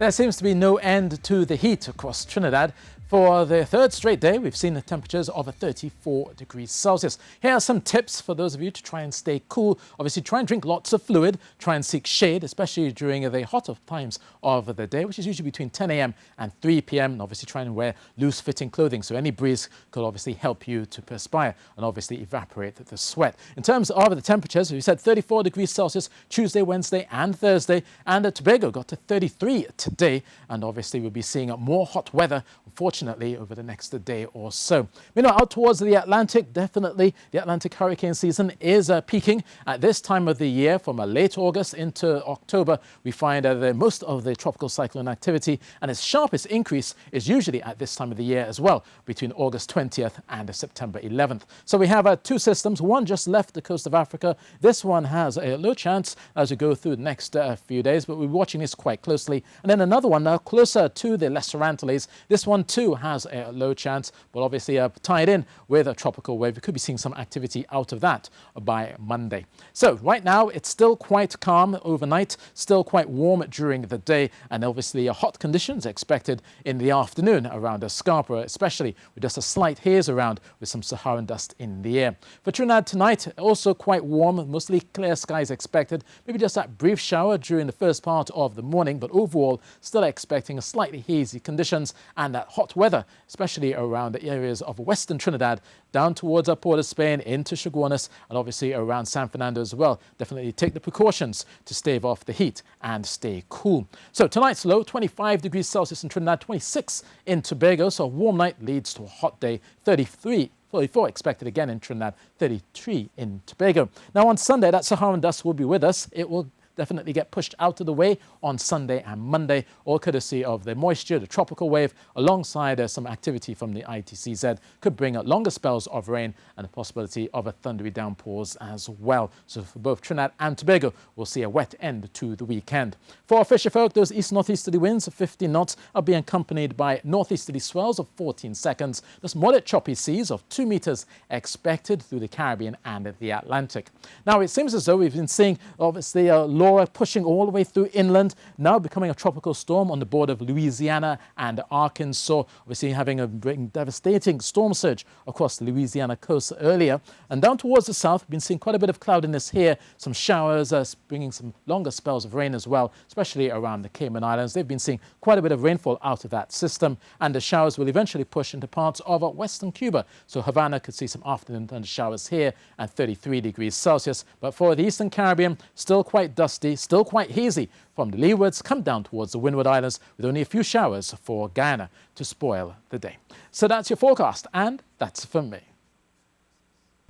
There seems to be no end to the heat across Trinidad. For the third straight day, we've seen the temperatures of 34 degrees Celsius. Here are some tips for those of you to try and stay cool. Obviously, try and drink lots of fluid, try and seek shade, especially during the hotter times of the day, which is usually between 10 a.m. and 3 p.m. And obviously, try and wear loose-fitting clothing, so any breeze could obviously help you to perspire and obviously evaporate the sweat. In terms of the temperatures, we said 34 degrees Celsius Tuesday, Wednesday and Thursday, and Tobago got to 33 today, and obviously we'll be seeing more hot weather, unfortunately, over the next day or so. Meanwhile, out towards the Atlantic, definitely the Atlantic hurricane season is peaking at this time of the year. From late August into October, we find that most of the tropical cyclone activity and its sharpest increase is usually at this time of the year as well, between August 20th and September 11th. So we have two systems. One just left the coast of Africa. This one has a low chance as we go through the next few days, but we're watching this quite closely. And then another one now closer to the Lesser Antilles. This one too has a low chance, but obviously tied in with a tropical wave. We could be seeing some activity out of that by Monday. So right now it's still quite calm overnight, still quite warm during the day, and obviously hot conditions expected in the afternoon around Scarborough, especially with just a slight haze around with some Saharan dust in the air. For Trinidad tonight, also quite warm, mostly clear skies expected, maybe just that brief shower during the first part of the morning, but overall still expecting a slightly hazy conditions and that hot weather, especially around the areas of western Trinidad, down towards Port of Spain, into Chaguanas, and obviously around San Fernando as well. Definitely take the precautions to stave off the heat and stay cool. So tonight's low, 25 degrees Celsius in Trinidad, 26 in Tobago. So a warm night leads to a hot day, 34 expected again in Trinidad, 33 in Tobago. Now on Sunday, that Saharan dust will be with us. It will definitely get pushed out of the way on Sunday and Monday, all courtesy of the moisture, the tropical wave, alongside some activity from the ITCZ, could bring longer spells of rain and the possibility of thundery downpours as well. So for both Trinidad and Tobago, we'll see a wet end to the weekend. For fisherfolk, those east-northeasterly winds of 15 knots are being accompanied by northeasterly swells of 14 seconds. There's moderate choppy seas of 2 meters expected through the Caribbean and the Atlantic. Now, it seems as though we've been seeing, obviously, Laura pushing all the way through inland, now becoming a tropical storm on the border of Louisiana and Arkansas, obviously having a devastating storm surge across the Louisiana coast earlier. And down towards the south, we've been seeing quite a bit of cloudiness here, some showers, bringing some longer spells of rain as well, especially around the Cayman Islands. They've been seeing quite a bit of rainfall out of that system, and the showers will eventually push into parts of western Cuba. So Havana could see some afternoon thunder showers here at 33 degrees Celsius. But for the eastern Caribbean, still quite dusty, still quite hazy from the leewards, come down towards the Windward Islands with only a few showers for Guyana to spoil the day. So that's your forecast, and that's from me.